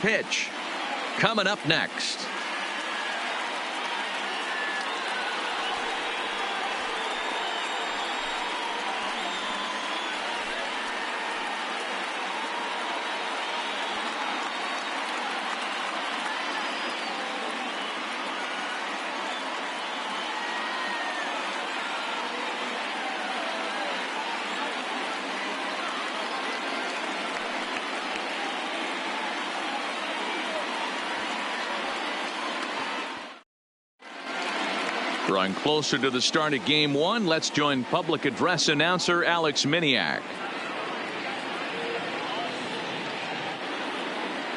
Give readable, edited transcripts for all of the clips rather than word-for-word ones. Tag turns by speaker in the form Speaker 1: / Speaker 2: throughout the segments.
Speaker 1: Pitch coming up next. Drawing closer to the start of game one, let's join public address announcer Alex Miniak.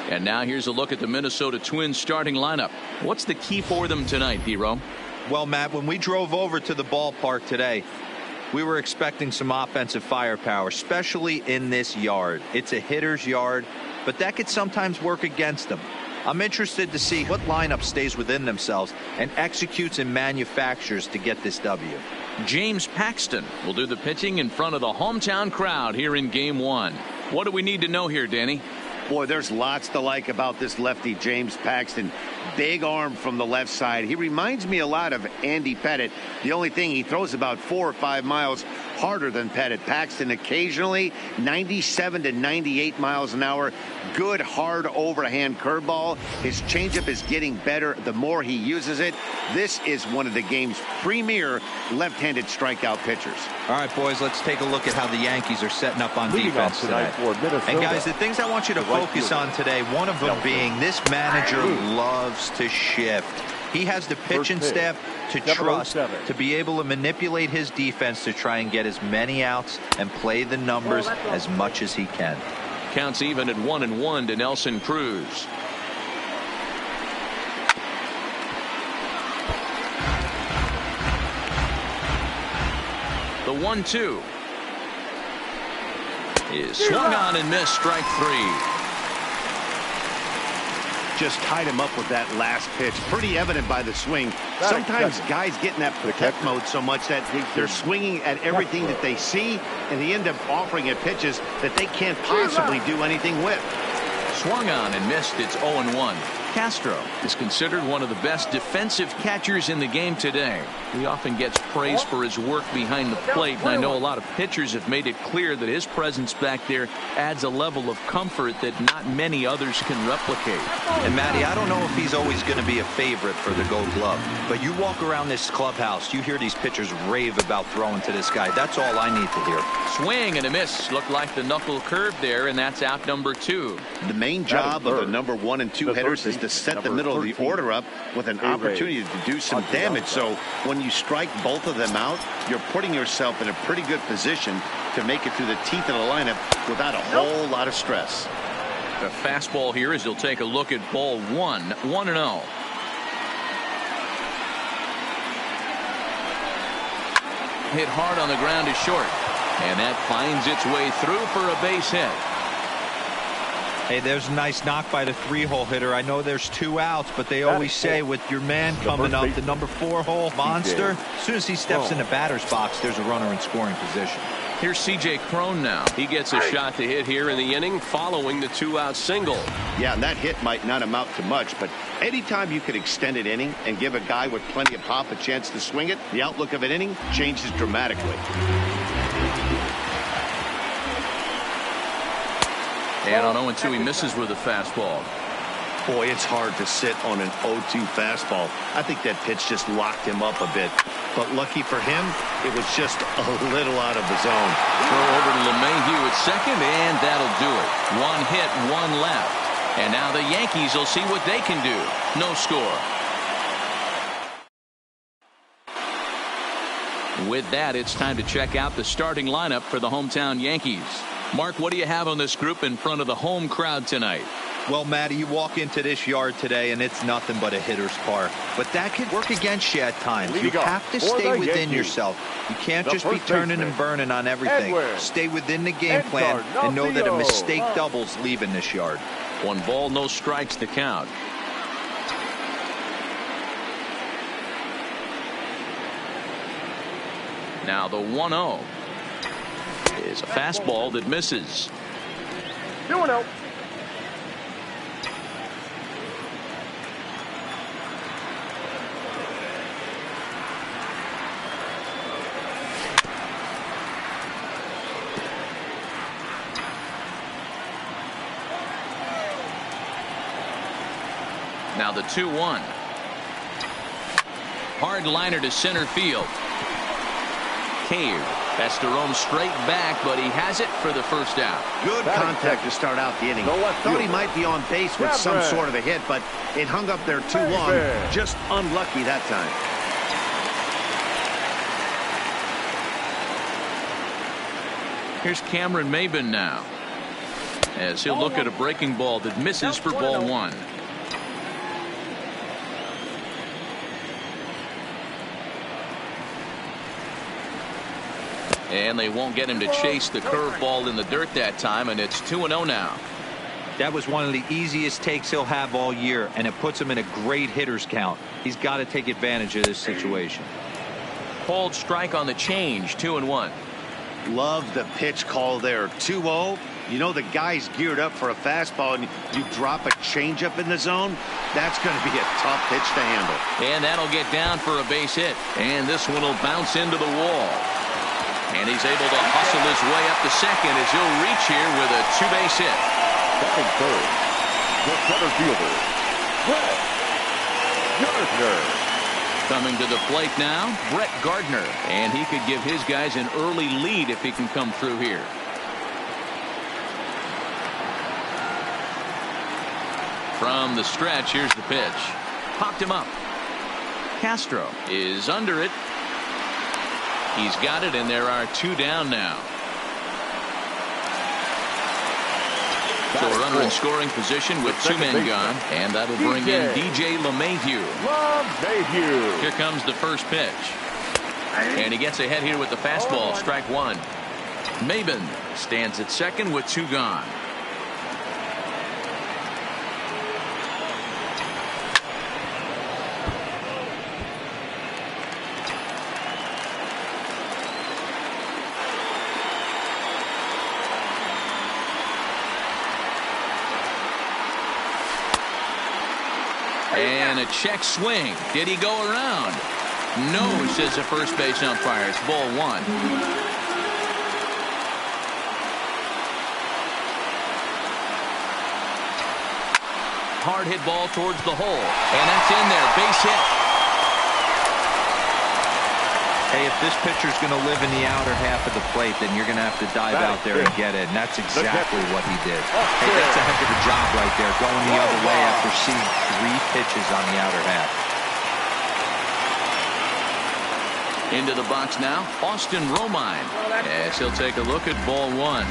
Speaker 1: And now here's a look at the Minnesota Twins starting lineup. What's the key for them tonight, D-Ro?
Speaker 2: Well, Matt, when we drove over to the ballpark today, we were expecting some offensive firepower, especially in this yard. It's a hitter's yard, but that could sometimes work against them. I'm interested to see what lineup stays within themselves and executes and manufactures to get this W.
Speaker 1: James Paxton will do the pitching in front of the hometown crowd here in game one. What do we need to know here, Danny?
Speaker 3: Boy, there's lots to like about this lefty, James Paxton. Big arm from the left side. He reminds me a lot of Andy Pettitte. The only thing, he throws about 4 or 5 miles harder than Pettitte. Paxton occasionally 97 to 98 miles an hour. Good, hard overhand curveball. His changeup is getting better the more he uses it. This is one of the game's premier left-handed strikeout pitchers.
Speaker 2: All right, boys, let's take a look at how the Yankees are setting up on defense today. And guys, the things I want you to focus on today, one of them being this manager loves to shift. He has the pitching staff to trust to be able to manipulate his defense to try and get as many outs and play the numbers as much as he can.
Speaker 1: Counts even at 1-1 to Nelson Cruz. The 1-2 is swung on and missed, strike three.
Speaker 3: Just tied him up with that last pitch. Pretty evident by the swing. Sometimes guys get in that protect mode so much that they're swinging at everything that they see, and they end up offering at pitches that they can't possibly do anything with.
Speaker 1: Swung on and missed. It's 0-1. Castro is considered one of the best defensive catchers in the game today. He often gets praise for his work behind the plate, and I know a lot of pitchers have made it clear that his presence back there adds a level of comfort that not many others can replicate.
Speaker 2: And Matty, I don't know if he's always going to be a favorite for the Gold Glove, but you walk around this clubhouse, you hear these pitchers rave about throwing to this guy. That's all I need to hear.
Speaker 1: Swing and a miss. Looked like the knuckle curve there, and that's out number 2.
Speaker 3: The main job of the number 1 and 2 hitters is to set the middle of the order up with an opportunity to do some damage. So when you strike both of them out, you're putting yourself in a pretty good position to make it through the teeth of the lineup without a whole lot of stress.
Speaker 1: The fastball here as you'll take a look at ball 1, 1-0. Hit hard on the ground is short, and that finds its way through for a base hit.
Speaker 2: Hey, there's a nice knock by the 3-hole hitter. I know there's 2 outs, but they always say with your man coming up, the number 4-hole monster, as soon as he steps in the batter's box, there's a runner in scoring position.
Speaker 1: Here's C.J. Cron now. He gets a shot to hit here in the inning following the 2-out single.
Speaker 3: Yeah, and that hit might not amount to much, but anytime you can extend an inning and give a guy with plenty of pop a chance to swing it, the outlook of an inning changes dramatically.
Speaker 1: And on 0-2, he misses with a fastball.
Speaker 3: Boy, it's hard to sit on an 0-2 fastball. I think that pitch just locked him up a bit. But lucky for him, it was just a little out of the zone.
Speaker 1: Throw over to LeMahieu at second, and that'll do it. 1 hit, 1 left. And now the Yankees will see what they can do. No score. With that, it's time to check out the starting lineup for the hometown Yankees. Mark, what do you have on this group in front of the home crowd tonight?
Speaker 2: Well, Matty, you walk into this yard today, and it's nothing but a hitter's park. But that can work against you at times. You have to stay within yourself. You can't just be turning and burning on everything. Stay within the game plan and know that a mistake doubles leaving this yard.
Speaker 1: 1 ball, no strikes to count. Now the 1-0 is a fastball that misses.
Speaker 4: 2-0.
Speaker 1: Now the 2-1. Hard liner to center field. Cave has to roam straight back, but he has it for the first out.
Speaker 3: Good contact to start out the inning. Thought he might be on base with some sort of a hit, but it hung up there too long. Just unlucky that time.
Speaker 1: Here's Cameron Maben now, as he'll look at a breaking ball that misses for ball 1. And they won't get him to chase the curveball in the dirt that time, and it's 2-0 now.
Speaker 2: That was one of the easiest takes he'll have all year, and it puts him in a great hitter's count. He's got to take advantage of this situation.
Speaker 1: Called strike on the change, 2-1.
Speaker 3: Love the pitch call there. 2-0. You know the guy's geared up for a fastball, and you drop a changeup in the zone. That's going to be a tough pitch to handle.
Speaker 1: And that'll get down for a base hit. And this one will bounce into the wall. And he's able to hustle his way up to second as he'll reach here with a 2-base hit.
Speaker 4: Batting third, the center fielder, Brett Gardner.
Speaker 1: Coming to the plate now, Brett Gardner. And he could give his guys an early lead if he can come through here. From the stretch, here's the pitch. Popped him up. Castro is under it. He's got it, and there are 2 down now. So a runner in scoring position with 2 men gone, and that'll bring in DJ LeMahieu. Here comes the first pitch. And he gets ahead here with the fastball, strike 1. Maben stands at second with 2 gone. And a check swing. Did he go around? No, says the first base umpire. It's ball 1. Hard hit ball towards the hole. And that's in there. Base hit.
Speaker 2: Hey, if this pitcher's going to live in the outer half of the plate, then you're going to have to dive out there and get it. And that's exactly what he did. Hey, that's a heck of a job right there, going the other way after seeing 3 pitches on the outer half.
Speaker 1: Into the box now, Austin Romine, as he'll take a look at ball 1.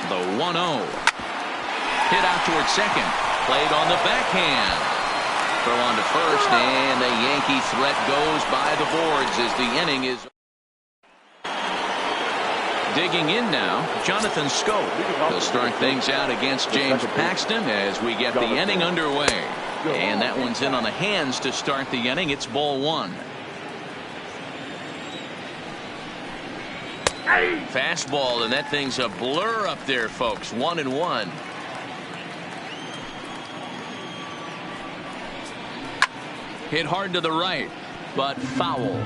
Speaker 1: The 1-0. Hit out towards second. Played on the backhand. Throw on to first, and the Yankee threat goes by the boards as the inning is. Digging in now, Jonathan Scope. He'll start things out against James Paxton as we get the inning underway. And that one's in on the hands to start the inning. It's ball 1. Fastball, and that thing's a blur up there, folks. 1-1. Hit hard to the right, but foul.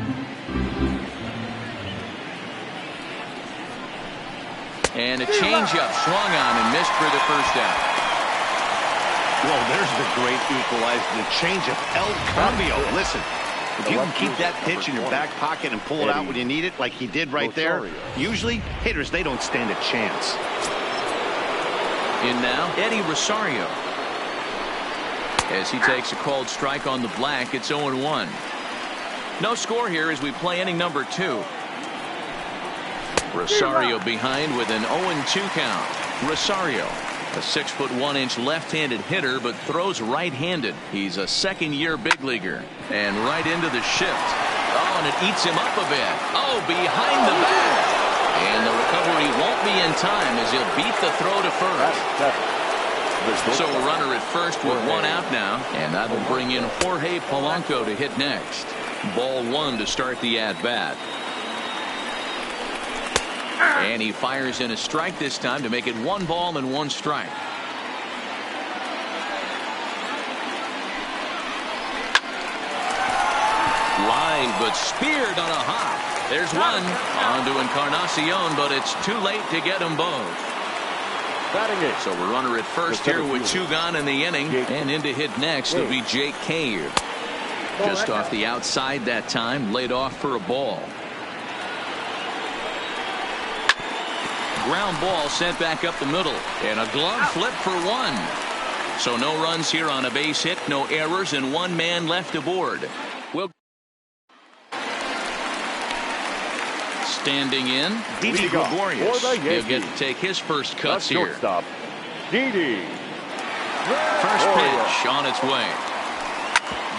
Speaker 1: And a changeup swung on and missed for the first out.
Speaker 3: Well, there's the great equalizer, the changeup. El Cambio. Listen, if you can keep that pitch in your back pocket and pull it out when you need it, like he did right there, usually hitters, they don't stand a chance.
Speaker 1: In now, Eddie Rosario. As he takes a called strike on the black, it's 0-1. No score here as we play inning number 2. Rosario behind with an 0-2 count. Rosario, a 6'1" left-handed hitter, but throws right-handed. He's a second-year big leaguer. And right into the shift. Oh, and it eats him up a bit. Oh, behind the bat. And the recovery won't be in time as he'll beat the throw to first. So a runner at first with 1 out now. And that'll bring in Jorge Polanco to hit next. Ball 1 to start the at-bat. And he fires in a strike this time to make it 1 ball and 1 strike. Line play, but speared on a hop. There's one. On to Encarnacion, but it's too late to get them both. So we're runner at first here with 2 gone in the inning, and in to hit next will be Jake Cave. Just off the outside that time, laid off for a ball. Ground ball sent back up the middle, and a glove flip for 1. So no runs here on a base hit, no errors, and 1 man left aboard. Well, standing in, Didi Gregorius. He'll get to take his first cuts here.
Speaker 4: Didi.
Speaker 1: First pitch on its way.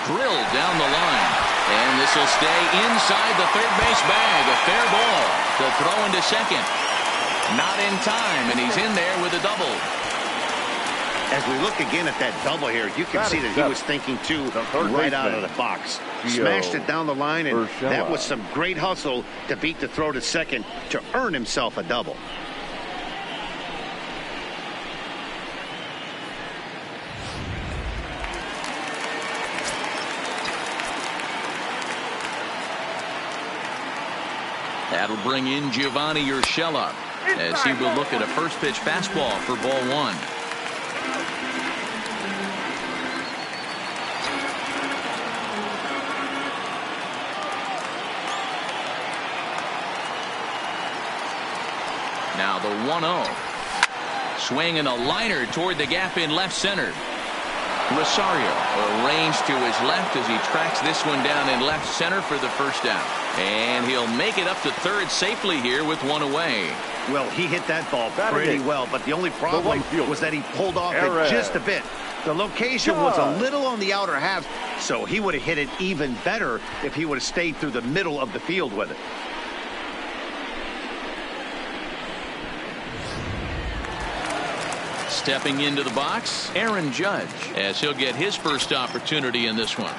Speaker 1: Drilled down the line. And this will stay inside the third base bag. A fair ball to throw into second. Not in time, and he's in there with a double.
Speaker 3: As we look again at that double here, you can see that he was thinking too right out of the box. Smashed it down the line, and that was some great hustle to beat the throw to second to earn himself a double.
Speaker 1: That'll bring in Giovanni Urshela as he will look at a first pitch fastball for ball 1. Now the 1-0. Swinging a liner toward the gap in left center. Rosario arranged to his left as he tracks this one down in left center for the first out. And he'll make it up to third safely here with 1 away.
Speaker 3: Well, he hit that ball pretty well, but the only problem was that he pulled off it just a bit. The location was a little on the outer half, so he would have hit it even better if he would have stayed through the middle of the field with it.
Speaker 1: Stepping into the box, Aaron Judge, as he'll get his first opportunity in this one.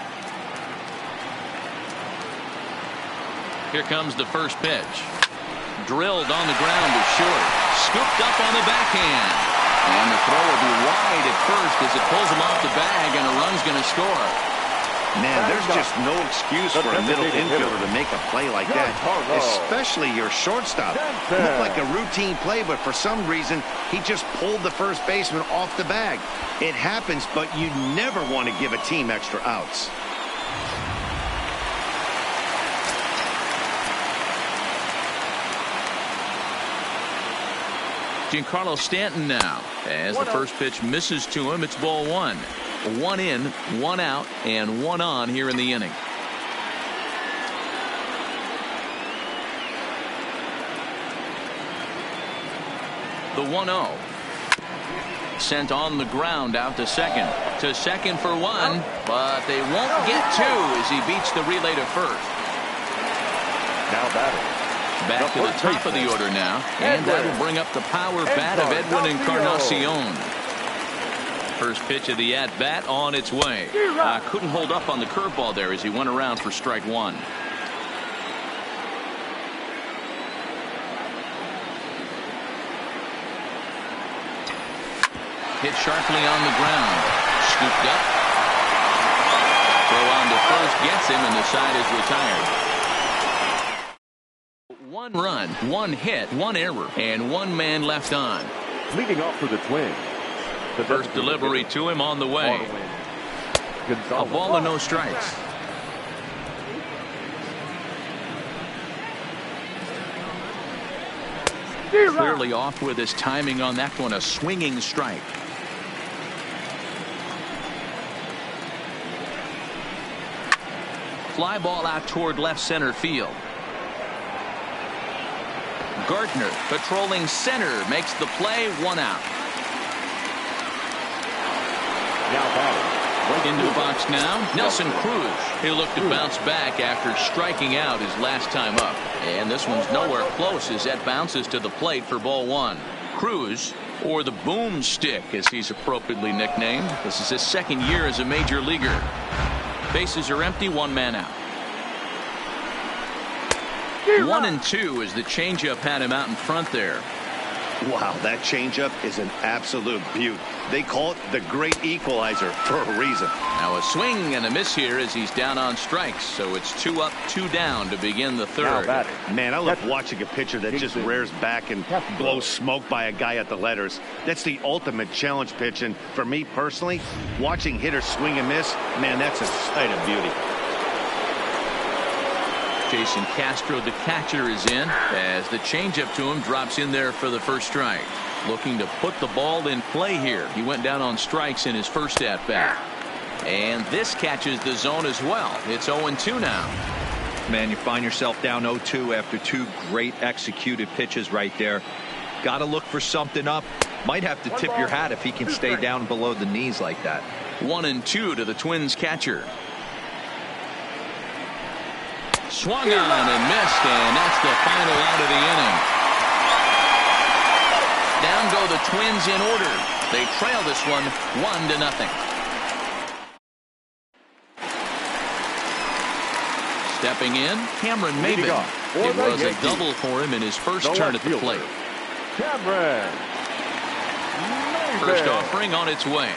Speaker 1: Here comes the first pitch. Drilled on the ground to short. Scooped up on the backhand. And the throw will be wide at first as it pulls him off the bag, and a run's going to score.
Speaker 3: Man, there's just no excuse for a middle infielder to make a play like that, especially your shortstop. It looked like a routine play, but for some reason, he just pulled the first baseman off the bag. It happens, but you never want to give a team extra outs.
Speaker 1: Giancarlo Stanton now, as the first pitch misses to him. It's ball 1. 1 in, 1 out, and 1 on here in the inning. The 1-0. Sent on the ground out to second. To second for 1, but they won't get 2 as he beats the relay to first.
Speaker 4: Now batting.
Speaker 1: Back to the top of the order now, and that'll bring up the power bat of Edwin Encarnacion. First pitch of the at-bat on its way. Couldn't hold up on the curveball there as he went around for strike 1. Hit sharply on the ground. Scooped up. Throw on to first gets him, and the side is retired. 1 run, 1 hit, 1 error, and 1 man left on.
Speaker 4: Leading off for the Twins.
Speaker 1: The first delivery to him on the way. A ball and no strikes. Clearly off with his timing on that one. A swinging strike. Fly ball out toward left center field. Gardner patrolling center makes the play. 1 out.
Speaker 4: Now batting.
Speaker 1: Into the box now, Nelson Cruz. He'll look to bounce back after striking out his last time up. And this one's nowhere close as that bounces to the plate for ball 1. Cruz, or the boomstick as he's appropriately nicknamed. This is his second year as a major leaguer. Bases are empty, 1 man out. 1-2 as the changeup had him out in front there.
Speaker 3: Wow, that changeup is an absolute beaut. They call it the great equalizer for a reason.
Speaker 1: Now a swing and a miss here as he's down on strikes. So it's 2 up, 2 down to begin the third.
Speaker 3: Man, I love watching a pitcher that just rears back and blows smoke by a guy at the letters. That's the ultimate challenge pitch. And for me personally, watching hitters swing and miss, man, that's a sight of beauty.
Speaker 1: Jason Castro, the catcher, is in as the changeup to him drops in there for the first strike. Looking to put the ball in play here. He went down on strikes in his first at bat. And this catches the zone as well. It's 0-2 now.
Speaker 2: Man, you find yourself down 0-2 after 2 great executed pitches right there. Got to look for something up. Might have to tip your hat if he can stay down below the knees like that.
Speaker 1: 1-2 to the Twins catcher. Swung on and missed, and that's the final out of the inning. Down go the Twins in order. They trail this one 1-0. Stepping in, Cameron Maybin. It was a double for him in his first turn at the plate.
Speaker 4: Cameron Maybin.
Speaker 1: First offering on its way.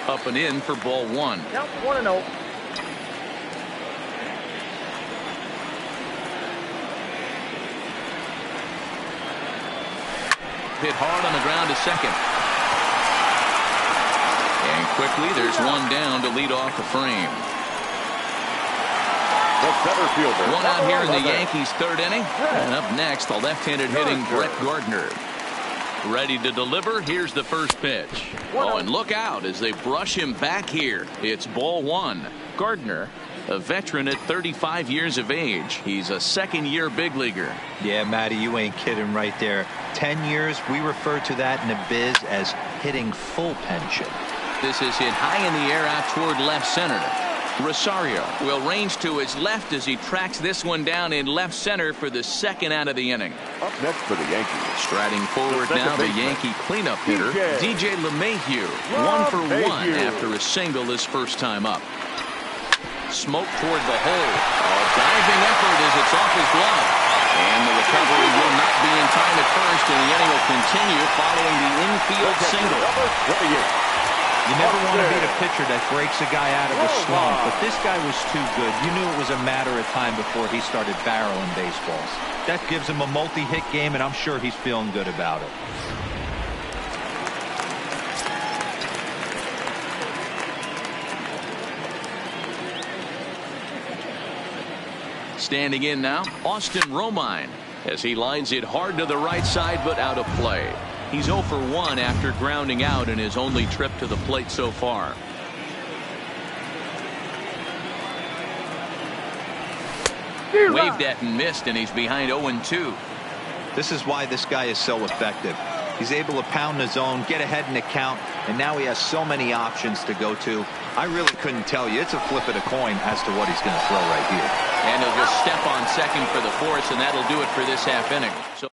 Speaker 1: Up and in for ball 1.
Speaker 5: Yep, 1-0.
Speaker 1: Hit hard on the ground to second. And quickly there's one down to lead off the frame.
Speaker 4: The center fielder.
Speaker 1: One out here in the Yankees' third inning. And up next, the left-handed hitting Brett Gardner. Ready to deliver. Here's the first pitch. Oh, and look out as they brush him back here. It's ball 1. Gardner, a veteran at 35 years of age. He's a second-year big leaguer.
Speaker 2: Yeah, Matty, you ain't kidding right there. 10 years, we refer to that in the biz as hitting full pension.
Speaker 1: This is hit high in the air out toward left center. Rosario will range to his left as he tracks this one down in left center for the second out of the inning.
Speaker 4: Up next for the Yankees.
Speaker 1: Striding forward now, the Yankee cleanup hitter, DJ LeMahieu. 1 for 1 after a single his first time up. Smoke toward the hole. A diving effort as it's off his glove. And the recovery will not be in time at first, and the inning will continue following the infield single. You never want to beat a pitcher that breaks a guy out of a slump, but this guy was too good. You knew it was a matter of time before he started barreling baseballs. That gives him a multi-hit game, and I'm sure he's feeling good about it. Standing in now, Austin Romine, as he lines it hard to the right side, but out of play. He's 0 for 1 after grounding out in his only trip to the plate so far. Waved at and missed, and he's behind 0-2. This is why this guy is so effective. He's able to pound the zone, get ahead in the count, and now he has so many options to go to. I really couldn't tell you. It's a flip of the coin as to what he's going to throw right here. And he'll just step on second for the force, and that'll do it for this half inning. So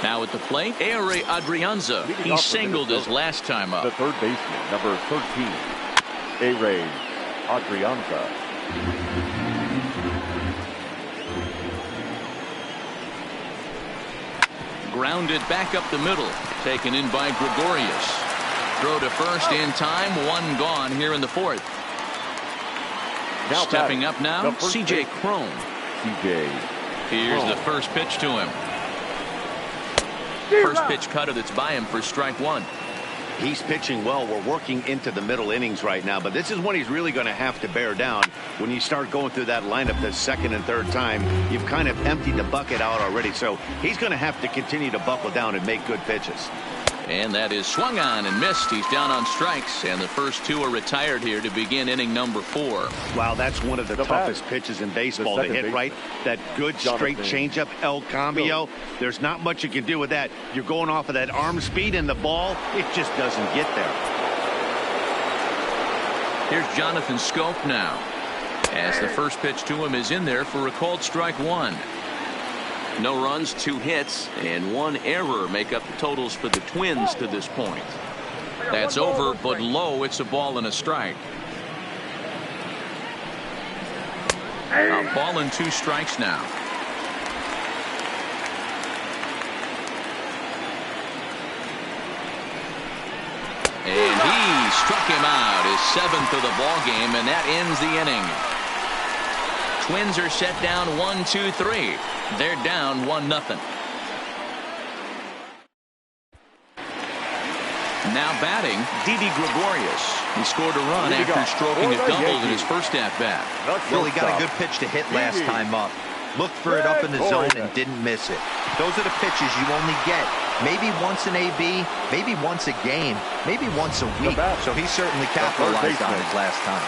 Speaker 1: now at the plate, Ehire Adrianza. He singled his last time up.
Speaker 4: The third baseman, number 13, Ehire Adrianza.
Speaker 1: Grounded back up the middle, taken in by Gregorius. Throw to first in time, 1 gone here in the fourth.
Speaker 4: Now
Speaker 1: stepping up now, C.J. Cron. Here's the first pitch to him. First pitch cutter that's by him for strike 1.
Speaker 3: He's pitching well. We're working into the middle innings right now, but this is when he's really going to have to bear down. When you start going through that lineup the second and third time, you've kind of emptied the bucket out already, so he's going to have to continue to buckle down and make good pitches.
Speaker 1: And that is swung on and missed. He's down on strikes, and the first 2 are retired here to begin inning number 4.
Speaker 3: Wow, that's one of the toughest pitches in baseball to hit, right? That good straight changeup, El Cambio. There's not much you can do with that. You're going off of that arm speed, and the ball, it just doesn't get there.
Speaker 1: Here's Jonathan Scope now, as the first pitch to him is in there for a called strike 1. No runs, 2 hits, and 1 error make up the totals for the Twins to this point. That's over, but low. It's a ball and a strike. A ball and 2 strikes now. struck him out, his 7th of the ball game, and that ends the inning. Twins are set down 1-2-3. They're down 1-0. Now batting, Didi Gregorius. He scored a run after stroking a double in his first at-bat.
Speaker 2: Well, he got a good pitch to hit last time up. Looked for it up in the zone and didn't miss it. Those are the pitches you only get maybe once an AB, maybe once a game, maybe once a week. So he certainly capitalized on it last time.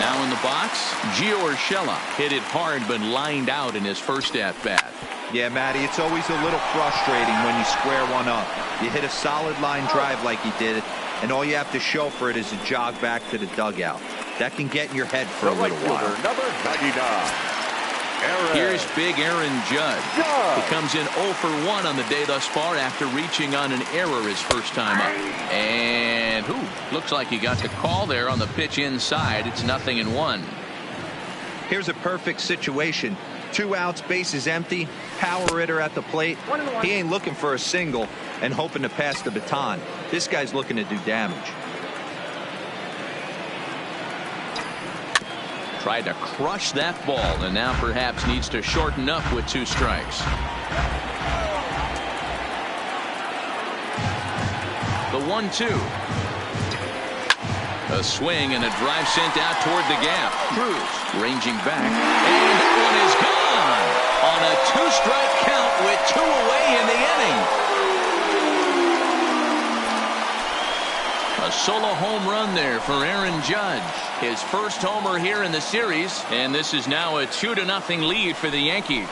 Speaker 1: Now in the box, Gio Urshela hit it hard but lined out in his first at-bat.
Speaker 2: Yeah, Matty, it's always a little frustrating when you square one up. You hit a solid line drive like he did, and all you have to show for it is a jog back to the dugout. That can get in your head for a little while.
Speaker 4: Number 99.
Speaker 1: Here's big Aaron Judge. He comes in 0 for 1 on the day thus far after reaching on an error his first time up. And looks like he got the call there on the pitch inside. It's 0-1.
Speaker 2: Here's a perfect situation. 2 outs, bases empty, power hitter at the plate. He ain't looking for a single and hoping to pass the baton. This guy's looking to do damage.
Speaker 1: Tried to crush that ball and now perhaps needs to shorten up with 2 strikes. The 1-2. A swing and a drive sent out toward the gap. Cruz ranging back, and that one is gone on a 2-strike count with 2 away in the inning. A solo home run there for Aaron Judge. His first homer here in the series, and this is now a 2-0 lead for the Yankees.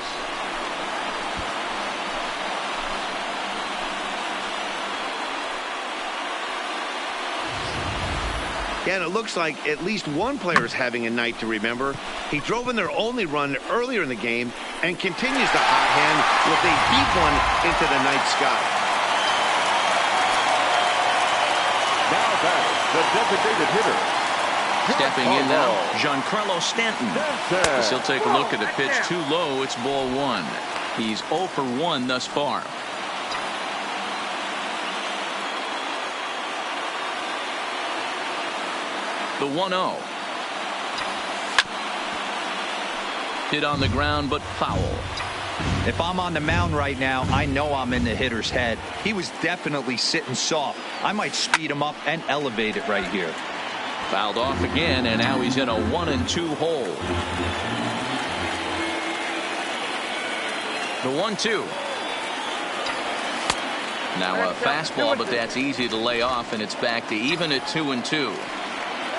Speaker 3: Yeah, and it looks like at least one player is having a night to remember. He drove in their only run earlier in the game and continues the hot hand with a deep one into the night sky.
Speaker 4: Now back, the designated hitter.
Speaker 1: Stepping in now, Giancarlo Stanton. As he'll take a look at a pitch too low. It's ball 1. He's 0 for 1 thus far. The 1-0. Hit on the ground, but foul.
Speaker 2: If I'm on the mound right now, I know I'm in the hitter's head. He was definitely sitting soft. I might speed him up and elevate it right here.
Speaker 1: Fouled off again, and now he's in a 1-2 hole. The 1-2. Now a fastball, but that's easy to lay off, and it's back to even at 2-2.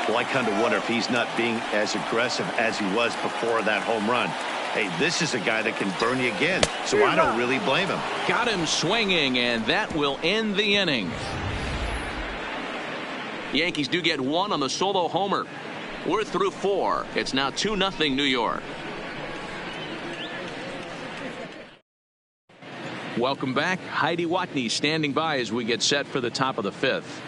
Speaker 3: Well, I kind of wonder if he's not being as aggressive as he was before that home run. Hey, this is a guy that can burn you again, so I don't really blame him.
Speaker 1: Got him swinging, and that will end the inning. Yankees do get 1 on the solo homer. We're through 4. It's now 2-0 New York. Welcome back. Heidi Watney standing by as we get set for the top of the 5th.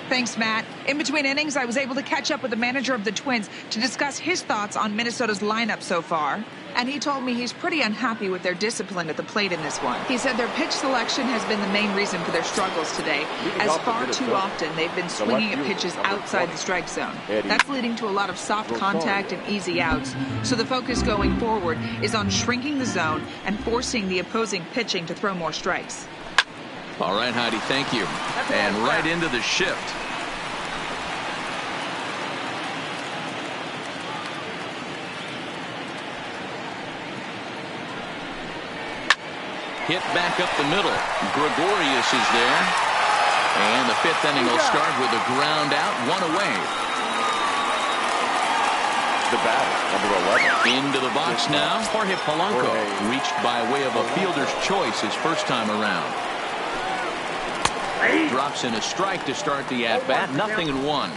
Speaker 5: Thanks, Matt. In between innings, I was able to catch up with the manager of the Twins to discuss his thoughts on Minnesota's lineup so far. And he told me he's pretty unhappy with their discipline at the plate in this one. He said their pitch selection has been the main reason for their struggles today, as far too often they've been swinging at pitches outside the strike zone. That's leading to a lot of soft contact and easy outs. So the focus going forward is on shrinking the zone and forcing the opposing pitching to throw more strikes.
Speaker 1: All right, Heidi, thank you. And right into the shift. Hit back up the middle. Gregorius is there. And the 5th inning will start with a ground out, 1 away.
Speaker 4: The batter, number 11.
Speaker 1: Into the box now. Jorge Polanco reached by way of a fielder's choice his first time around. Drops in a strike to start the at-bat. 0-1.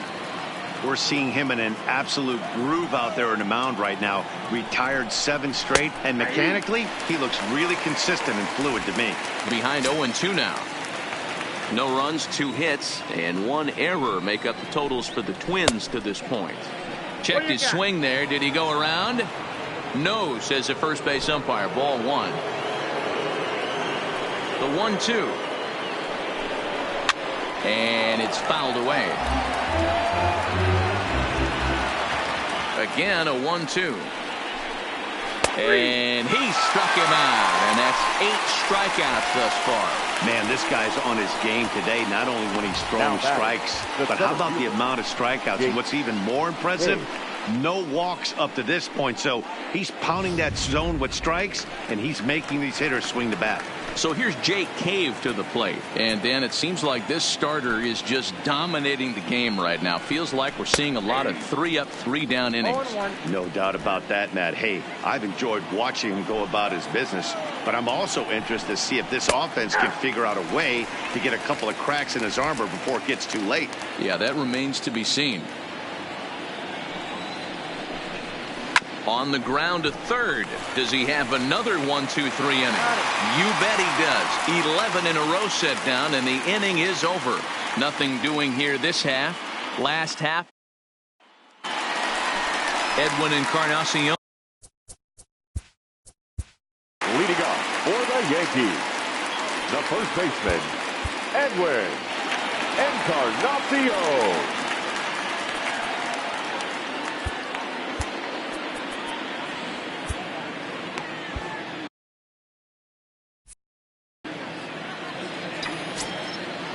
Speaker 3: We're seeing him in an absolute groove out there on the mound right now. Retired 7 straight, and mechanically, he looks really consistent and fluid to me.
Speaker 1: Behind 0-2 now. No runs, 2 hits, and 1 error make up the totals for the Twins to this point. Checked his swing there. Did he go around? No, says the first base umpire. Ball 1. The 1-2. And it's fouled away. Again, a 1-2. And he struck him out, and that's 8 strikeouts thus far.
Speaker 3: Man, this guy's on his game today, not only when he's throwing strikes, but how about the amount of strikeouts? And what's even more impressive, no walks up to this point. So he's pounding that zone with strikes, and he's making these hitters swing the bat.
Speaker 1: So here's Jake Cave to the plate. And Dan, it seems like this starter is just dominating the game right now. Feels like we're seeing a lot of 3-up, 3-down innings.
Speaker 3: No doubt about that, Matt. Hey, I've enjoyed watching him go about his business, but I'm also interested to see if this offense can figure out a way to get a couple of cracks in his armor before it gets too late.
Speaker 1: Yeah, that remains to be seen. On the ground to third. Does he have another 1-2-3 inning? You bet he does. 11 in a row set down, and the inning is over. Nothing doing here this half. Last half, Edwin Encarnacion.
Speaker 4: Leading off for the Yankees, the first baseman, Edwin Encarnacion.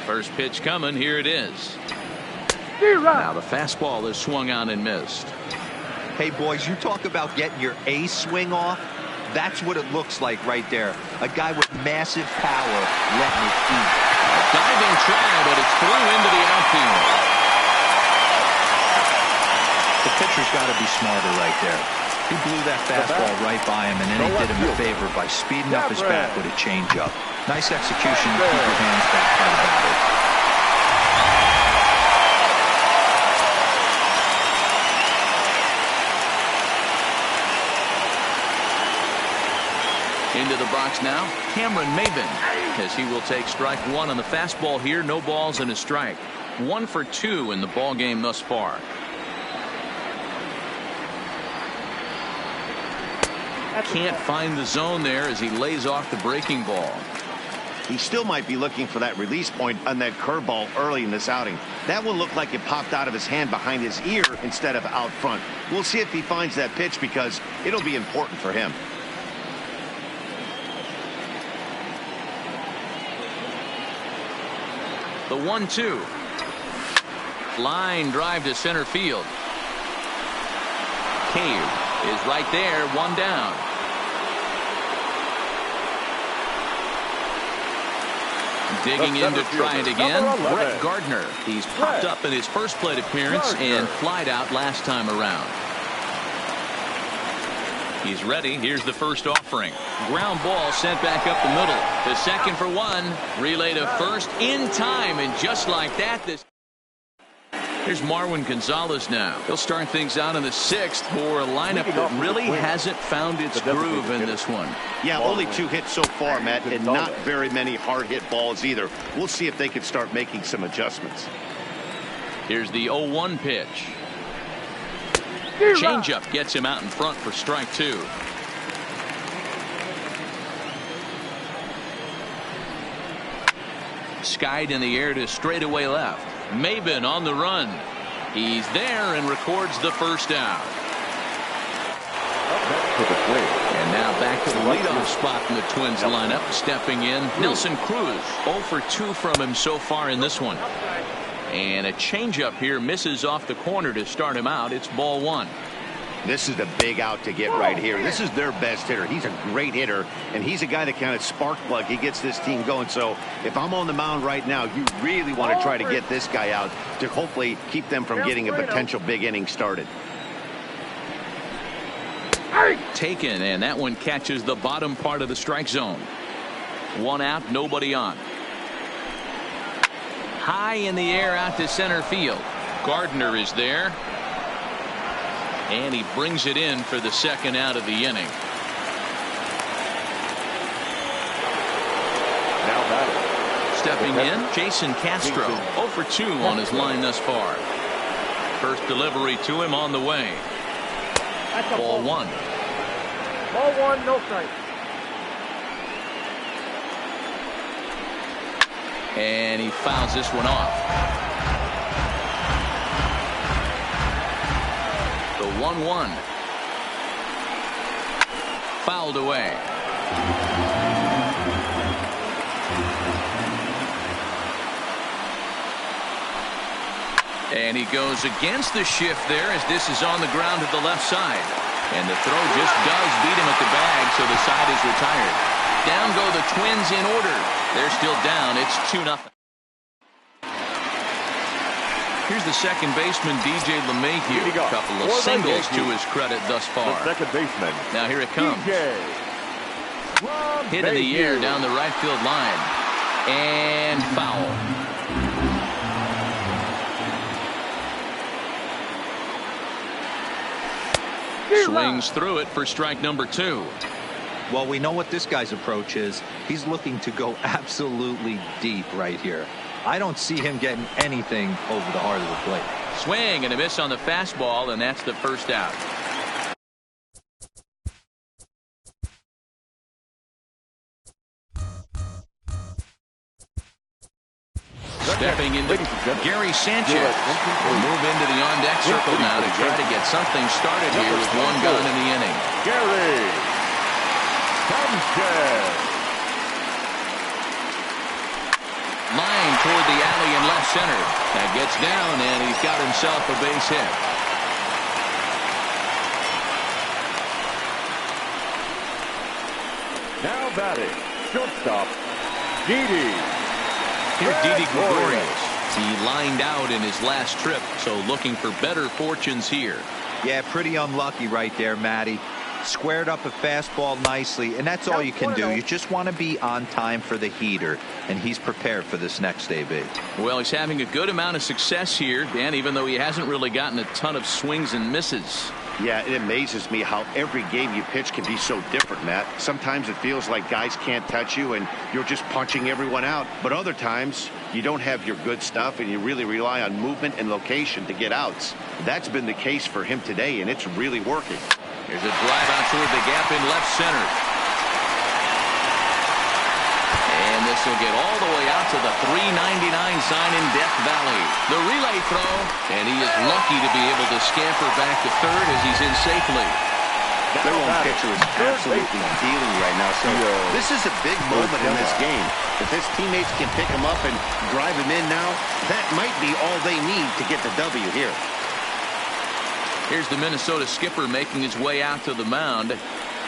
Speaker 1: First pitch coming. Here it is. Now the fastball is swung on and missed.
Speaker 2: Hey, boys, you talk about getting your A swing off. That's what it looks like right there. A guy with massive power letting it eat.
Speaker 1: Diving try, but it's through into the outfield.
Speaker 2: The pitcher's got to be smarter right there. He blew that fastball right by him, and then he did him a favor by speeding up his bat with a changeup. Nice execution to keep your hands back by the batter.
Speaker 1: Into the box now, Cameron Maben, as he will take strike one on the fastball here. No balls and a strike. 1 for 2 in the ball game thus far. Can't find the zone there as he lays off the breaking ball.
Speaker 3: He still might be looking for that release point on that curveball early in this outing. That one looked like it popped out of his hand behind his ear instead of out front. We'll see if he finds that pitch because it'll be important for him.
Speaker 1: The 1-2. Line drive to center field. Cave is right there, 1 down. Digging in to try it again, Brett Gardner. He's popped up in his first plate appearance and flied out last time around. He's ready. Here's the first offering. Ground ball sent back up the middle. The second for 1. Relay to first in time, and just like that, this. Here's Marwin Gonzalez now. He'll start things out in the 6th for a lineup that really hasn't found its groove in this one.
Speaker 3: Yeah, only 2 hits so far, Matt, and not very many hard hit balls either. We'll see if they can start making some adjustments.
Speaker 1: Here's the 0-1 pitch. Changeup gets him out in front for strike 2. Skied in the air to straightaway left. Maben on the run. He's there and records the first out. And now back to the leadoff spot in the Twins lineup. Stepping in, Nelson Cruz. 0 for 2 from him so far in this one. And a changeup here misses off the corner to start him out. It's ball 1.
Speaker 3: This is a big out to get right here. This is their best hitter. He's a great hitter, and he's a guy that kind of spark plug. He gets this team going. So if I'm on the mound right now, you really want to try to get this guy out to hopefully keep them from getting a potential big inning started.
Speaker 1: Taken, and that one catches the bottom part of the strike zone. 1 out, nobody on. High in the air out to center field. Gardner is there. And he brings it in for the second out of the inning. Stepping in, Jason Castro. 0 for 2 on his line thus far. First delivery to him on the way. Ball 1.
Speaker 6: Ball 1, no strike.
Speaker 1: And he fouls this one off. The 1-1. Fouled away. And he goes against the shift there as this is on the ground to the left side. And the throw just does beat him at the bag, so the side is retired. Down go the Twins in order. They're still down. It's 2-0. Here's the second baseman, DJ LeMahieu. A couple of singles to his credit thus far.
Speaker 4: The second baseman.
Speaker 1: Now here it comes. Hit in the air down the right field line. And foul. Swings through it for strike number 2.
Speaker 2: Well, we know what this guy's approach is. He's looking to go absolutely deep right here. I don't see him getting anything over the heart of the plate.
Speaker 1: Swing and a miss on the fastball, and that's the first out. Stepping into Gary Sanchez will move into the on-deck circle now to try to get something started here with one gun in the inning.
Speaker 4: Gary Sanchez.
Speaker 1: Line toward the alley in left center. That gets down, and he's got himself a base hit.
Speaker 4: Now batting, shortstop, Didi.
Speaker 1: Here's Didi Gregorius. He lined out in his last trip, so looking for better fortunes here.
Speaker 2: Yeah, pretty unlucky right there, Matty. Squared up a fastball nicely, and that's all you can do. You just want to be on time for the heater, and he's prepared for this next AB.
Speaker 1: Well, he's having a good amount of success here, Dan, even though he hasn't really gotten a ton of swings and misses.
Speaker 3: Yeah, it amazes me how every game you pitch can be so different, Matt. Sometimes it feels like guys can't touch you and you're just punching everyone out. But other times you don't have your good stuff and you really rely on movement and location to get outs. That's been the case for him today, and it's really working.
Speaker 1: Here's a drive out toward the gap in left center. And this will get all the way out to the 399 sign in Death Valley. The relay throw, and he is lucky to be able to scamper back to third as he's in safely.
Speaker 3: Their own pitcher is absolutely dealing right now, so this is a big moment in this game. If his teammates can pick him up and drive him in now, that might be all they need to get the W here.
Speaker 1: Here's the Minnesota skipper making his way out to the mound.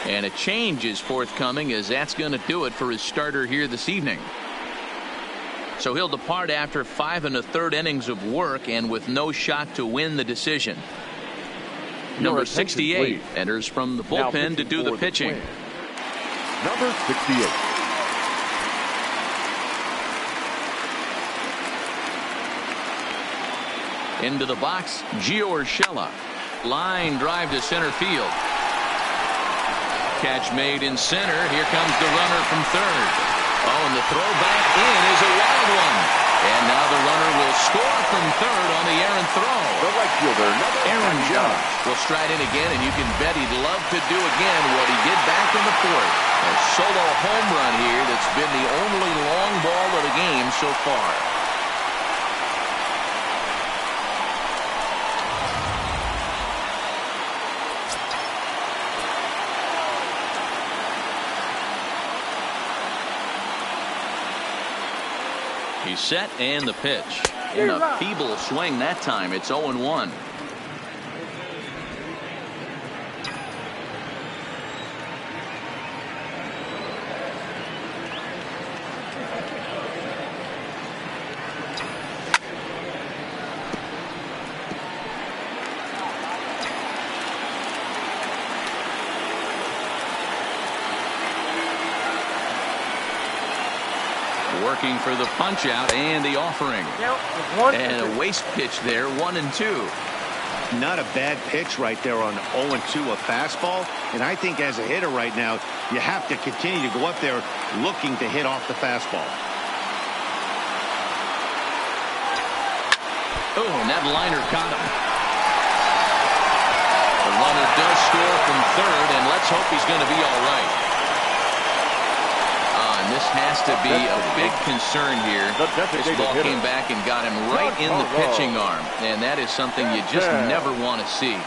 Speaker 1: And a change is forthcoming, as that's going to do it for his starter here this evening. So he'll depart after 5 1/3 innings of work and with no shot to win the decision. Number 68 enters from the bullpen to do the pitching.
Speaker 4: Number 68.
Speaker 1: Into the box, Gio Urshela. Line drive to center field. Catch made in center. Here comes the runner from third. Oh, and the throw back in is a wild one. And now the runner will score from third on the errant throw.
Speaker 4: The right fielder,
Speaker 1: Aaron Judge will stride in again, and you can bet he'd love to do again what he did back in the fourth. A solo home run here that's been the only long ball of the game so far. He's set, and the pitch. In a feeble swing that time. It's 0-1. Working for the punch out and the offering. And a waste pitch there, 1-2.
Speaker 3: Not a bad pitch right there on 0-2, a fastball. And I think as a hitter right now, you have to continue to go up there looking to hit off the fastball.
Speaker 1: Oh, and that liner caught him. The runner does score from third, and let's hope he's going to be all right. And this has to be a big concern here. This ball came back and got him right in the pitching arm. And that is something you just never want to see. You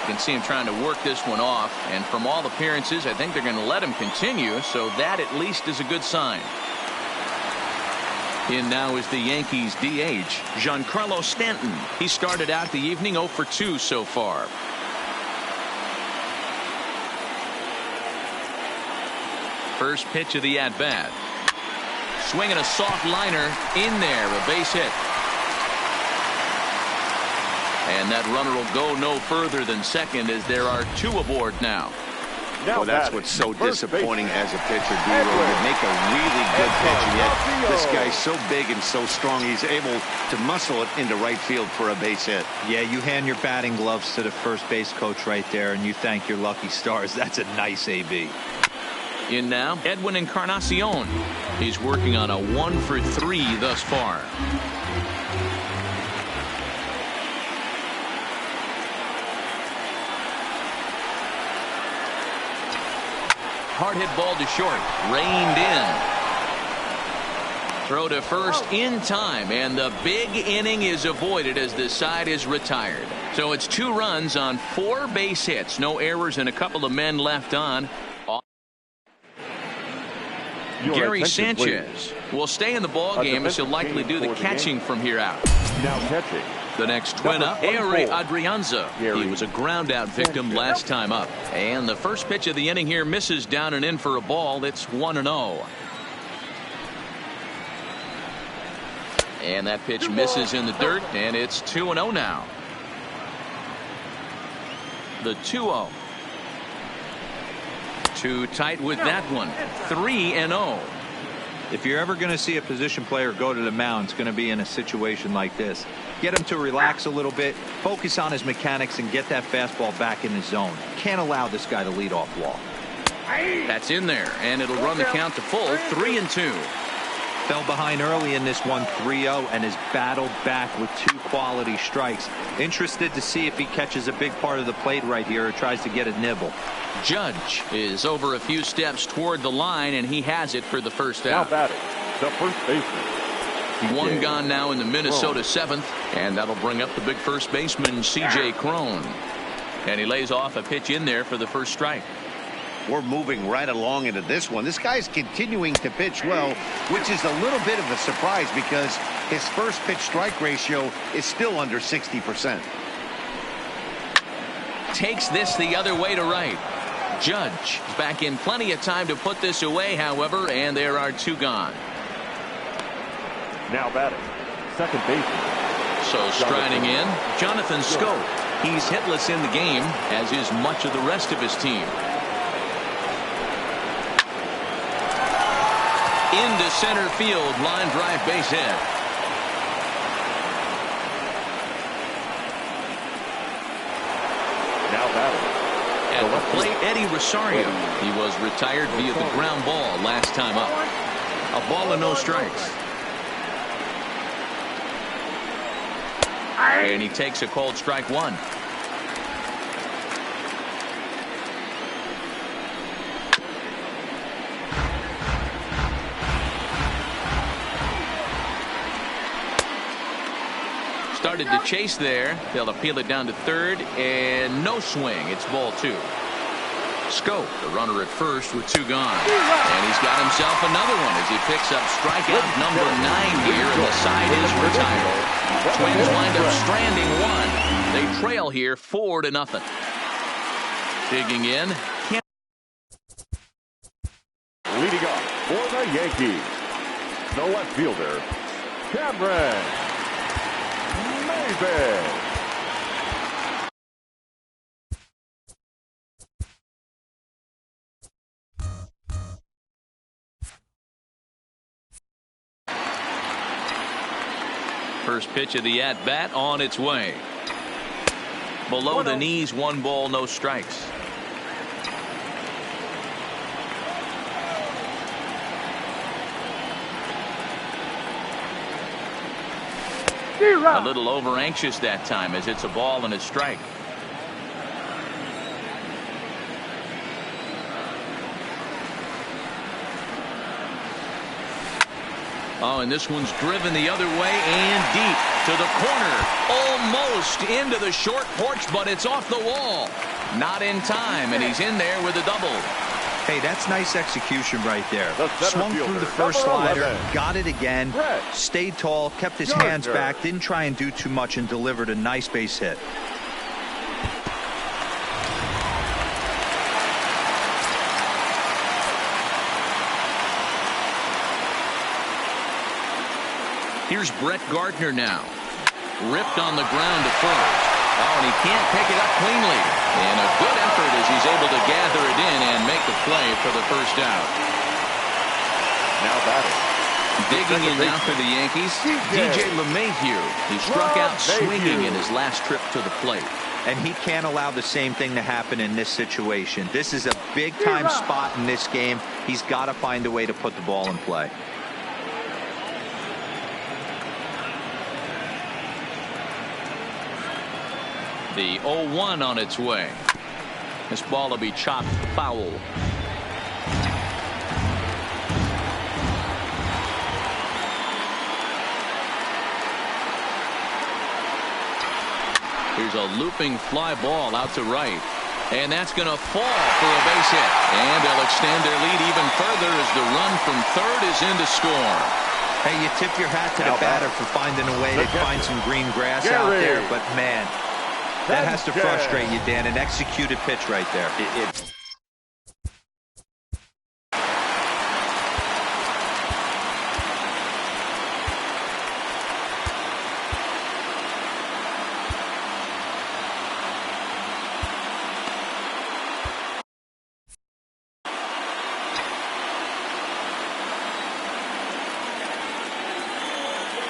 Speaker 1: can see him trying to work this one off. And from all appearances, I think they're going to let him continue. So that at least is a good sign. In now is the Yankees DH, Giancarlo Stanton. He started out the evening 0 for 2 so far. First pitch of the at-bat. Swinging a soft liner in there, a base hit. And that runner will go no further than second as there are 2 aboard now.
Speaker 3: Well, that's what's so disappointing as a pitcher, D-Row. You make a really good pitch, and yet this guy's so big and so strong, he's able to muscle it into right field for a base hit.
Speaker 2: Yeah, you hand your batting gloves to the first base coach right there, and you thank your lucky stars. That's a nice AB.
Speaker 1: In now, Edwin Encarnacion. He's working on a 1 for 3 thus far. Hard hit ball to short. Reined in. Throw to first in time, and the big inning is avoided as the side is retired. So it's 2 runs on 4 base hits. No errors and a couple of men left on. Gary Sanchez will stay in the ball game as he'll likely do the catching from here out.
Speaker 4: Now catching.
Speaker 1: The next twin up, Ehire Adrianza. He was a ground out victim last time up. And the first pitch of the inning here misses down and in for a ball. It's 1-0. And that pitch misses in the dirt, and it's 2-0 now. The 2-0. Too tight with that one. 3-0.
Speaker 2: If you're ever going to see a position player go to the mound, it's going to be in a situation like this. Get him to relax a little bit, focus on his mechanics, and get that fastball back in the zone. Can't allow this guy to lead off walk.
Speaker 1: That's in there, and it'll run the count to full. 3-2.
Speaker 2: Fell behind early in this one, 3-0, and has battled back with 2 quality strikes. Interested to see if he catches a big part of the plate right here or tries to get a nibble.
Speaker 1: Judge is over a few steps toward the line, and he has it for the first out.
Speaker 4: Now batting, the first baseman.
Speaker 1: 1 gone now in the Minnesota 7th, and that'll bring up the big first baseman, C.J. Cron. And he lays off a pitch in there for the first strike.
Speaker 3: We're moving right along into this one. This guy's continuing to pitch well, which is a little bit of a surprise because his first pitch strike ratio is still under 60%.
Speaker 1: Takes this the other way to right. Judge is back in plenty of time to put this away, however, and there are 2 gone.
Speaker 4: Now batting, second baseman.
Speaker 1: So striding in, Jonathan Scope. He's hitless in the game, as is much of the rest of his team. Into center field, line drive base hit.
Speaker 4: Now batting.
Speaker 1: At the plate, Eddie Rosario. He was retired via the ground ball last time up. A ball and no strikes. And he takes a called strike 1. Started to chase there. They'll appeal it down to third, and no swing. It's ball 2. Scope, the runner at first with 2 gone. And he's got himself another one as he picks up strikeout number 9 here, and the side is retired. Twins wind up stranding 1. They trail here 4-0. Digging in.
Speaker 4: Leading off for the Yankees, the left fielder, Cameron.
Speaker 1: First pitch of the at-bat on its way. Below the knees, 1 ball, no strikes. A little over anxious that time as it's a ball and a strike. Oh, and this one's driven the other way and deep to the corner. Almost into the short porch, but it's off the wall. Not in time, and he's in there with a double.
Speaker 2: Hey, that's nice execution right there. Swung through the first slider, got it again, stayed tall, kept his hands back, didn't try and do too much, and delivered a nice base hit.
Speaker 1: Here's Brett Gardner now. Ripped on the ground to first. Oh, and he can't pick it up cleanly. And a good effort as he's able to gather it in and make the play for the first out.
Speaker 4: Now batting.
Speaker 1: Digging in now for the Yankees, DJ LeMahieu. He struck out swinging in his last trip to the plate.
Speaker 2: And he can't allow the same thing to happen in this situation. This is a big-time spot in this game. He's got to find a way to put the ball in play.
Speaker 1: The 0-1 on its way. This ball will be chopped foul. Here's a looping fly ball out to right. And that's going to fall for a base hit. And they'll extend their lead even further as the run from third is in to score.
Speaker 2: Hey, you tip your hat to the batter for finding a way to find some green grass out there. But, man, that has to frustrate you, Dan. An executed pitch right there.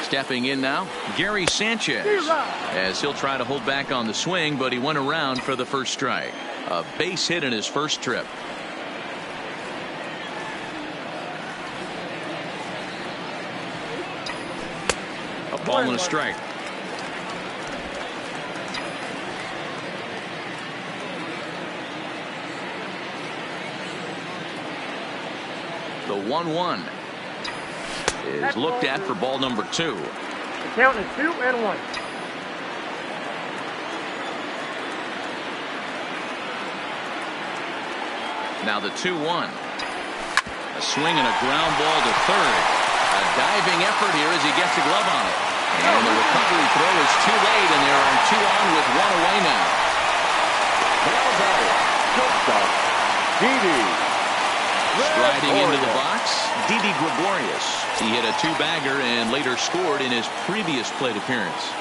Speaker 1: Stepping in now, Gary Sanchez, as he'll try to hold back on the swing, but he went around for the first strike. A base hit in his first trip. A ball and a strike. The 1-1 is looked at for ball number 2.
Speaker 6: The count is 2-1.
Speaker 1: Now the 2-1. A swing and a ground ball to third. A diving effort here as he gets the glove on it. And the recovery throw is too late, and there are 2 on with 1 away now. Striding into the box, Didi Gregorius. He hit a 2-bagger and later scored in his previous plate appearance.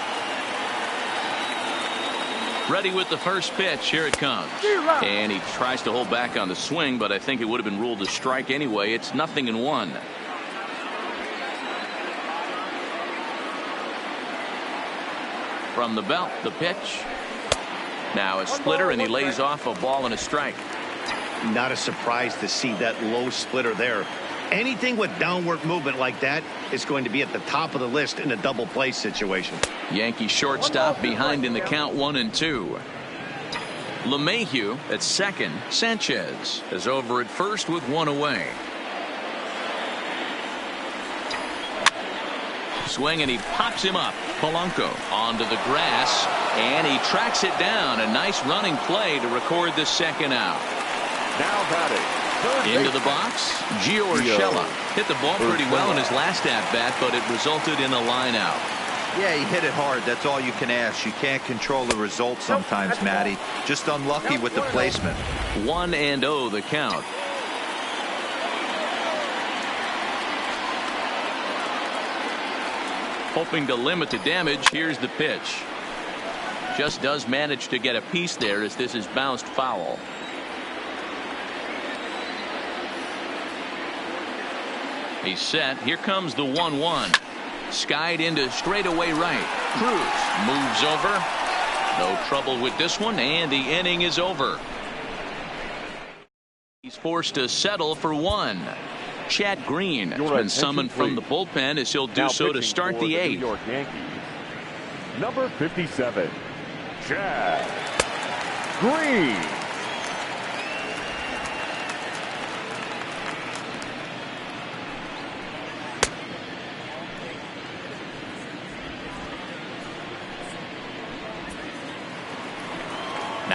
Speaker 1: Ready with the first pitch. Here it comes. And he tries to hold back on the swing, but I think it would have been ruled a strike anyway. It's 0-1. From the belt, the pitch. Now a splitter, and he lays off a ball and a strike.
Speaker 3: Not a surprise to see that low splitter there. Anything with downward movement like that is going to be at the top of the list in a double play situation.
Speaker 1: Yankee shortstop behind in the count 1-2. LeMahieu at second. Sanchez is over at first with 1 away. Swing, and he pops him up. Polanco onto the grass, and he tracks it down. A nice running play to record the second out.
Speaker 4: Now batting.
Speaker 1: Into the box, Gio Urshela hit the ball pretty well in his last at-bat, but it resulted in a line out.
Speaker 2: Yeah, he hit it hard. That's all you can ask. You can't control the result sometimes, Matty. Just unlucky with the placement.
Speaker 1: 1-0 the count. Hoping to limit the damage. Here's the pitch. Just does manage to get a piece there as this is bounced foul. He's set. Here comes the 1-1. Skied into straightaway right. Cruz moves over. No trouble with this one, and the inning is over. He's forced to settle for 1. Chad Green has been summoned from the bullpen, as he'll do so to start the 8th.
Speaker 4: New York Yankees, number 57, Chad Green.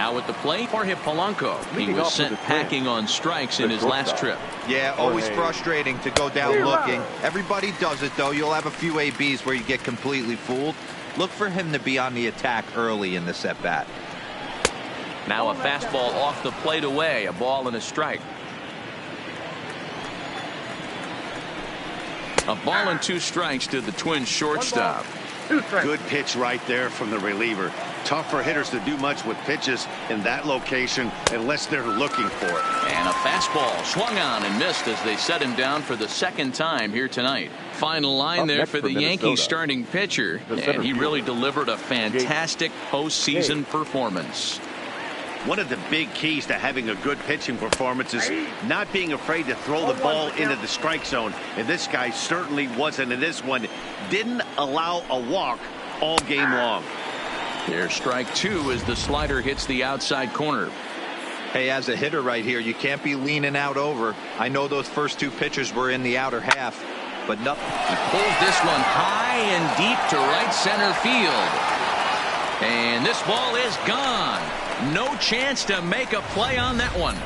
Speaker 1: Now with the plate, Jorge Polanco. He was sent packing on strikes in his last trip.
Speaker 2: Yeah, always frustrating to go down looking. Everybody does it, though. You'll have a few ABs where you get completely fooled. Look for him to be on the attack early in this at-bat.
Speaker 1: Now a fastball off the plate away. A ball and a strike. A ball and 2 strikes to the Twins shortstop.
Speaker 3: Good pitch right there from the reliever. Tough for hitters to do much with pitches in that location unless they're looking for it.
Speaker 1: And a fastball swung on and missed as they set him down for the 2nd time here tonight. Final line there for the Yankees starting pitcher, and he really delivered a fantastic postseason performance.
Speaker 3: One of the big keys to having a good pitching performance is not being afraid to throw the ball into the strike zone. And this guy certainly wasn't in this one. Didn't allow a walk all game long.
Speaker 1: There's strike 2 as the slider hits the outside corner.
Speaker 2: Hey, as a hitter right here, you can't be leaning out over. I know those first 2 pitchers were in the outer half, but nothing.
Speaker 1: He pulls this one high and deep to right center field. And this ball is gone. No chance to make a play on that one.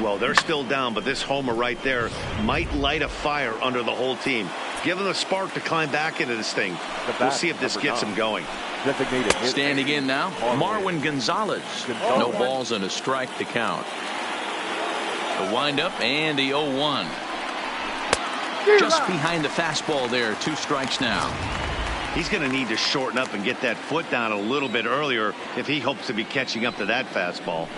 Speaker 3: Well, they're still down, but this homer right there might light a fire under the whole team. Give them a spark to climb back into this thing. We'll see if this gets them going.
Speaker 1: Standing in now, Marwin Gonzalez. No balls and a strike to count. The windup and the 0-1. Just behind the fastball there. 2 strikes now.
Speaker 3: He's going to need to shorten up and get that foot down a little bit earlier if he hopes to be catching up to that fastball.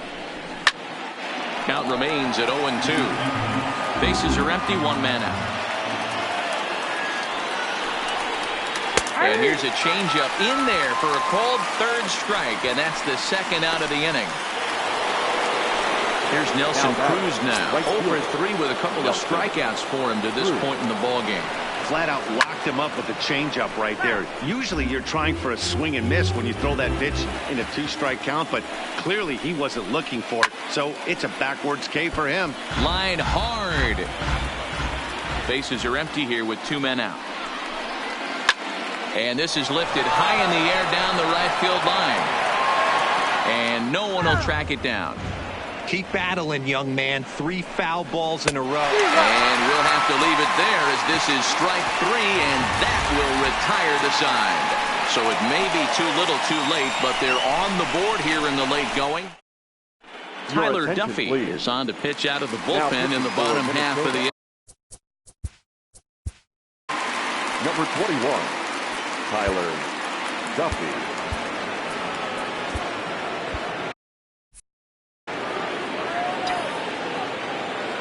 Speaker 1: Count remains at 0-2. Bases are empty, 1 man out. And here's a changeup in there for a called 3rd strike, and that's the 2nd out of the inning. Here's Nelson Cruz now. 0-3 with a couple of strikeouts for him to this point in the ballgame.
Speaker 3: Flat out locked him up with the changeup right there. Usually you're trying for a swing and miss when you throw that pitch in a 2-strike count, but clearly he wasn't looking for it, so it's a backwards K for him.
Speaker 1: Line hard. Bases are empty here with 2 men out. And this is lifted high in the air down the right field line. And no one will track it down.
Speaker 2: Keep battling, young man. 3 foul balls in a row.
Speaker 1: And we'll have to leave it there as this is strike 3, and that will retire the side. So it may be too little too late, but they're on the board here in the late going. Tyler Duffy is on to pitch out of the bullpen in the bottom half of the.
Speaker 4: Number 21, Tyler Duffy.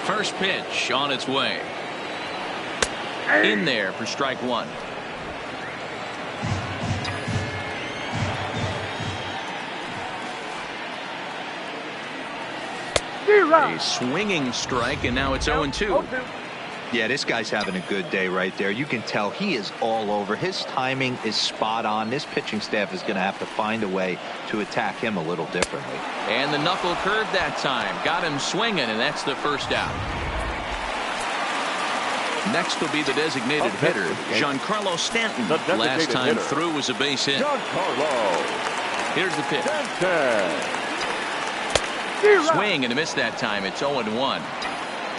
Speaker 1: First pitch on its way. In there for strike 1. A swinging strike, and now it's 0-2.
Speaker 2: Yeah, this guy's having a good day right there. You can tell he is all over. His timing is spot on. This pitching staff is going to have to find a way to attack him a little differently.
Speaker 1: And the knuckle curve that time. Got him swinging, and that's the 1st out. Next will be the designated hitter, Giancarlo Stanton. Last time through was a base hit. Here's the pitch. Swing and a miss that time. It's 0-1.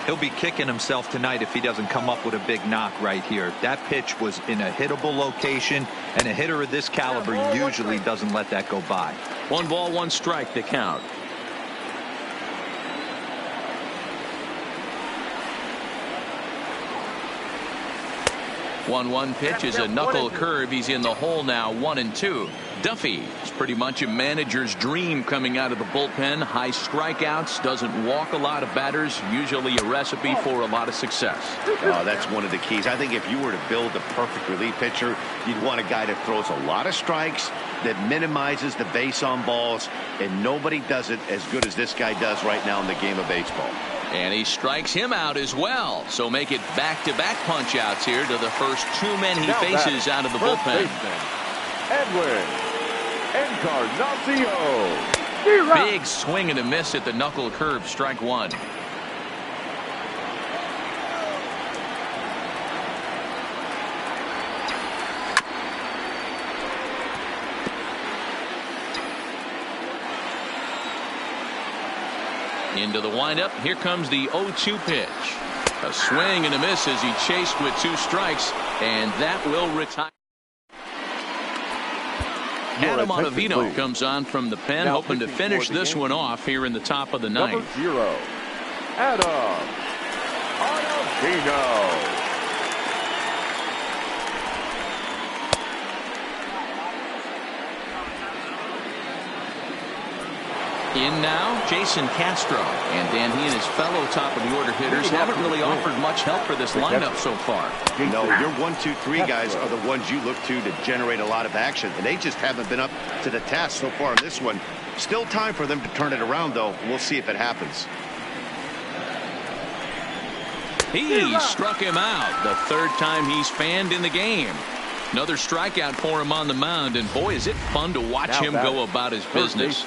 Speaker 2: He'll be kicking himself tonight if he doesn't come up with a big knock right here. That pitch was in a hittable location, and a hitter of this caliber usually doesn't let that go by.
Speaker 1: 1 ball, 1 strike to count. One pitch is a knuckle curve. He's in the hole now. 1-2. Duffy is pretty much a manager's dream coming out of the bullpen. High strikeouts, doesn't walk a lot of batters. Usually a recipe for a lot of success.
Speaker 3: That's one of the keys. I think if you were to build a perfect relief pitcher, you'd want a guy that throws a lot of strikes, that minimizes the base on balls, and nobody does it as good as this guy does right now in the game of baseball.
Speaker 1: And he strikes him out as well. So make it back-to-back punch-outs here to the first 2 men he faces out of the bullpen.
Speaker 4: Edwin Encarnacion.
Speaker 1: Big swing and a miss at the knuckle curve. Strike 1. Into the windup. Here comes the 0-2 pitch. A swing and a miss as he chased with 2 strikes, and that will retire. Adam Ottavino comes on from the pen, hoping to finish this one off here in the top of the ninth.
Speaker 4: Number 0, Adam Ottavino.
Speaker 1: In now, Jason Castro. And Dan, he and his fellow top-of-the-order hitters haven't really offered much help for this lineup so far.
Speaker 3: No, your 1, 2, 3 guys are the ones you look to generate a lot of action, and they just haven't been up to the task so far in this one. Still time for them to turn it around, though. We'll see if it happens.
Speaker 1: He struck him out. The 3rd time he's fanned in the game. Another strikeout for him on the mound, and boy, is it fun to watch him go about his business.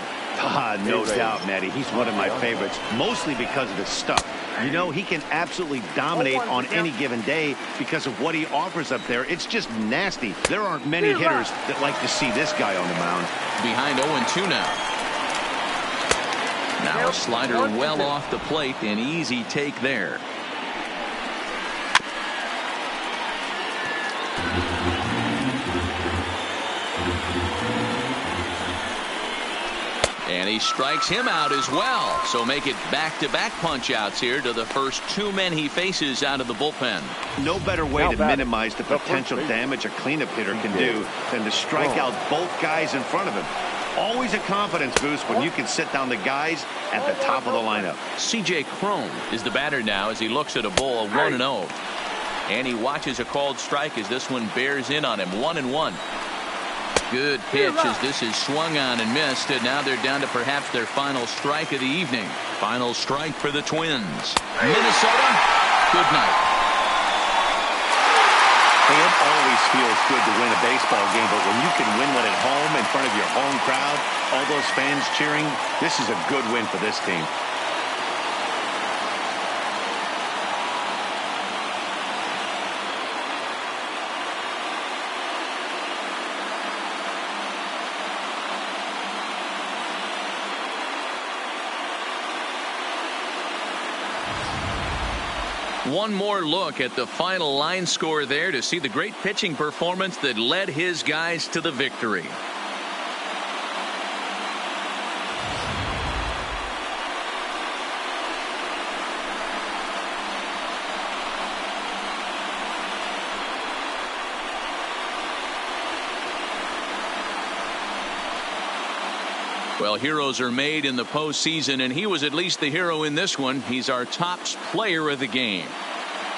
Speaker 3: No doubt, Matty. He's one of my favorites, mostly because of his stuff. You know, he can absolutely dominate on any given day because of what he offers up there. It's just nasty. There aren't many hitters that like to see this guy on the mound.
Speaker 1: Behind 0-2 now. Now a slider well off the plate, an easy take there. And he strikes him out as well. So make it back-to-back punch-outs here to the first 2 men he faces out of the bullpen.
Speaker 3: No better way to minimize the potential damage a cleanup hitter can do than to strike out both guys in front of him. Always a confidence boost when you can sit down the guys at the top of the lineup.
Speaker 1: C.J. Cron is the batter now as he looks at a ball of 1-0. And he watches a called strike as this one bears in on him. 1-1. Good pitch as this is swung on and missed, and now they're down to perhaps their final strike of the evening. Final strike for the Twins. Minnesota, good night.
Speaker 3: It always feels good to win a baseball game, but when you can win one at home in front of your home crowd, all those fans cheering, this is a good win for this team.
Speaker 1: One more look at the final line score there to see the great pitching performance that led his guys to the victory. Well, heroes are made in the postseason, and he was at least the hero in this one. He's our top player of the game.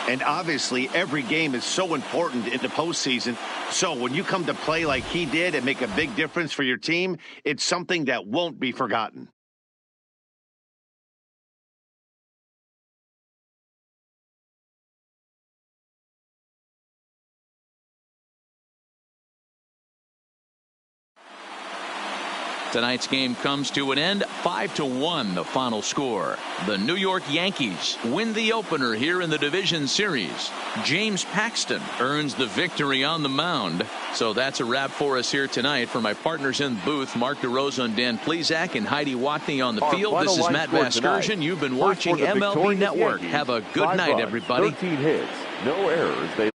Speaker 3: And obviously, every game is so important in the postseason. So when you come to play like he did and make a big difference for your team, it's something that won't be forgotten.
Speaker 1: Tonight's game comes to an end. 5-1 the final score. The New York Yankees win the opener here in the division series. James Paxton earns the victory on the mound. So that's a wrap for us here tonight. For my partners in the booth, Mark DeRosa and Dan Plesac and Heidi Watney on the field, this is Matt Vasgersian. You've been watching MLB Network. Have a good night, everybody.
Speaker 4: 13 hits, no errors.